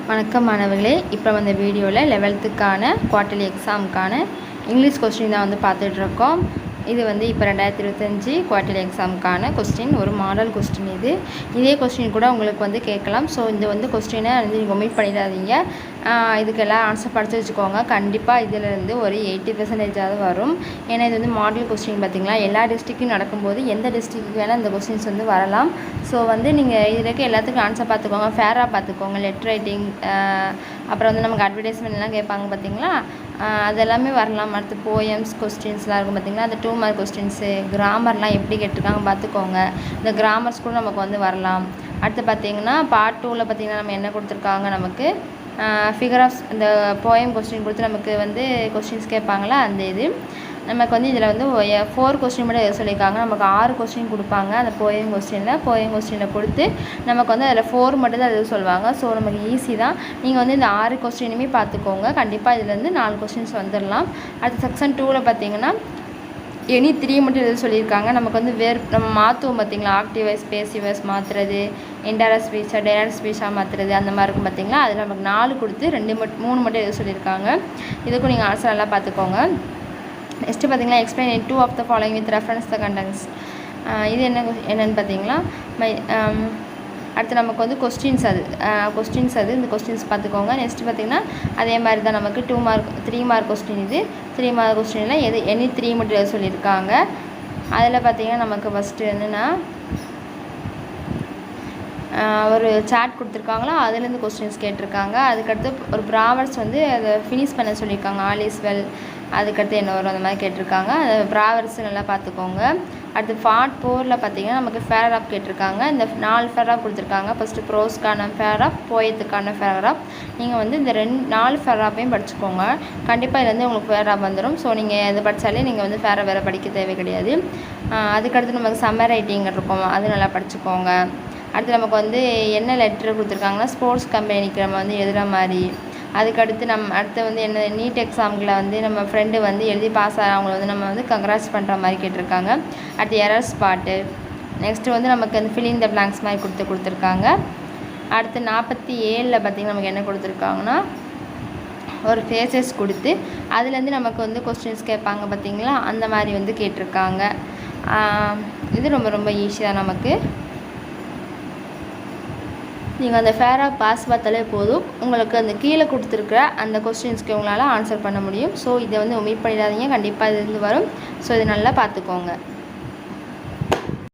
வணக்கம் மாணவர்களே, இப்போ இந்த வீடியோவில் 11th குவார்ட்டர்லி எக்ஸாமுக்கான இங்கிலீஷ் கொஸ்டின் தான் பார்த்துட்ருக்கோம். இது இப்போ 2025 குவார்ட்டர்லி எக்ஸாமுக்கான கொஸ்டின், ஒரு மாடல் கொஸ்டின். இதே கொஸ்டின் கூட உங்களுக்கு கேட்கலாம். ஸோ இந்த கொஸ்டினை நீங்கள் ஒமிட் பண்ணிடாதீங்க. இதுக்கெல்லாம் ஆன்சர் படித்து வச்சுக்கோங்க. கண்டிப்பாக இதிலேருந்து ஒரு 80% வரும். ஏன்னா இது மாடல் கொஸ்டின் பார்த்திங்களா, எல்லா டிஸ்ட்ரிக்டும் நடக்கும்போது எந்த டிஸ்ட்ரிக்ட்டுக்கு வேணால் இந்த கொஸ்டின்ஸ் வரலாம். ஸோ நீங்கள் இதில் இருக்க எல்லாத்துக்கும் ஆன்சர் பார்த்துக்கோங்க, ஃபேராக பார்த்துக்கோங்க. லெட்டர் ரைட்டிங், அப்புறம் நமக்கு அட்வர்டைஸ்மெண்ட்லாம் கேட்பாங்க பார்த்திங்களா, அதெல்லாமே வரலாம். அடுத்து போயம்ஸ் கொஸ்டின்ஸ்லாம் இருக்கும் பார்த்திங்களா, அந்த 2 மார்க் கொஸ்டின்ஸு, கிராமர்லாம் எப்படி கேட்டிருக்காங்க பார்த்துக்கோங்க. இந்த கிராமர்ஸ் கூட நமக்கு வரலாம். அடுத்து பார்த்திங்கன்னா பார்ட் 2ல் பார்த்திங்கன்னா நம்ம என்ன கொடுத்துருக்காங்க, நமக்கு ஃபிகர் ஆஃப் இந்த போயம் கொஸ்டின் கொடுத்து நமக்கு கொஸ்டின்ஸ் கேட்பாங்களா, அந்த இது நமக்கு இதில் 4 கொஸ்டின் மட்டும் எது சொல்லியிருக்காங்க. நமக்கு 6 கொஸ்டின் கொடுப்பாங்க அந்த போயம் கொஸ்டினில் கொடுத்து நமக்கு அதில் 4 மட்டும் தான் எது சொல்லுவாங்க. ஸோ நமக்கு ஈஸி தான். நீங்கள் இந்த 6 கொஸ்டினுமே பார்த்துக்கோங்க. கண்டிப்பாக இதுலேருந்து 4 கொஸ்டின்ஸ் வந்துடலாம். அடுத்து செக்ஷன் 2ல் பார்த்தீங்கன்னா எனி 3 மட்டும் எது சொல்லியிருக்காங்க. நமக்கு நம்ம மாற்றுவோம் பார்த்திங்களா, ஆக்டிவ் வாய்ஸ் பேசிவ் வாய்ஸ் மாற்றுறது, இன்டைரக்ட் ஸ்பீச்சாக டைரக்ட் ஸ்பீச்சாக மாற்றுறது, அந்த மாதிரி இருக்கும் பார்த்திங்களா. அதில் நமக்கு 4 கொடுத்து 3 மட்டும் எது சொல்லியிருக்காங்க. இதுக்கும் நீங்கள் ஆன்சர் நல்லா பார்த்துக்கோங்க. நெக்ஸ்ட்டு பார்த்திங்கன்னா explain 2 of the following with reference the contents. இது என்னென்னு பார்த்தீங்கன்னா அடுத்து நமக்கு கொஸ்டின்ஸ் இந்த கொஸ்டின்ஸ் பார்த்துக்கோங்க. நெக்ஸ்ட்டு பார்த்திங்கன்னா அதே மாதிரி தான் நமக்கு 3 மார்க் கொஸ்டின். இது 3 மார்க் கொஸ்டினில் எனி 3 மட்டும் சொல்லியிருக்காங்க. அதில் பார்த்திங்கன்னா நமக்கு ஃபஸ்ட்டு என்னென்னா ஒரு சாட் கொடுத்துருக்காங்களா, அதுலேருந்து கொஸ்டின்ஸ் கேட்டிருக்காங்க. அதுக்கடுத்து ஒரு ப்ராவர்ஸ் அதை ஃபினிஷ் பண்ண சொல்லியிருக்காங்க, ஆல் இஸ் வெல். அதுக்கடுத்து என்ன வரும், அந்த மாதிரி கேட்டிருக்காங்க. அந்த ப்ராவர்ஸ் நல்லா பார்த்துக்கோங்க. அடுத்து பார்ட் 4ல் பார்த்திங்கன்னா நமக்கு ஃபேராப் கேட்டிருக்காங்க. இந்த 4 ஃபேராப் கொடுத்துருக்காங்க. ஃபஸ்ட்டு ப்ரோஸ்க்கான ஃபேராப், போயத்துக்கான ஃபேராப். நீங்கள் இந்த 4 ஃபேராப்பையும் படிச்சுக்கோங்க. கண்டிப்பாக இதுலேருந்து உங்களுக்கு ஃபேராப் வந்துடும். ஸோ நீங்கள் இதை படித்தாலே நீங்கள் ஃபேராப் வேறு படிக்க தேவை கிடையாது. அதுக்கடுத்து நமக்கு சம்மர் ரைட்டிங் இருக்கும், அது நல்லா படிச்சுக்கோங்க. அடுத்து நமக்கு என்ன லெட்டர் கொடுத்துருக்காங்கன்னா ஸ்போர்ட்ஸ் கம்பெனிக்கு நம்ம எழுதுகிற மாதிரி. அதுக்கடுத்து அடுத்து என்ன நீட் எக்ஸாமுக்கில் நம்ம ஃப்ரெண்டு எழுதி பாஸ் ஆகிற அவங்கள நம்ம கங்க்ராட்ஸ் பண்ணுற மாதிரி கேட்டிருக்காங்க. அடுத்து எரர் ஸ்பாட்டு. நெக்ஸ்ட்டு நமக்கு ஃபில்லிங் த பிளாங்க்ஸ் மாதிரி கொடுத்துருக்காங்க. அடுத்து 47ல் பார்த்திங்கன்னா நமக்கு என்ன கொடுத்துருக்காங்கன்னா ஒரு ஃபேஸஸ் கொடுத்து அதுலேருந்து நமக்கு கொஸ்டின்ஸ் கேட்பாங்க பார்த்திங்களா, அந்த மாதிரி கேட்டிருக்காங்க. இது ரொம்ப ரொம்ப ஈஸியாக நமக்கு. நீங்கள் அந்த ஃபேராக பாஸ் பார்த்தாலே போதும், உங்களுக்கு அந்த கீழே கொடுத்துருக்குற அந்த கொஸ்டின்ஸ்க்கு உங்களால் ஆன்சர் பண்ண முடியும். ஸோ இதை ஒமிட் பண்ணிடாதீங்க, கண்டிப்பாக இது வரும். ஸோ இதை நல்லா பார்த்துக்கோங்க.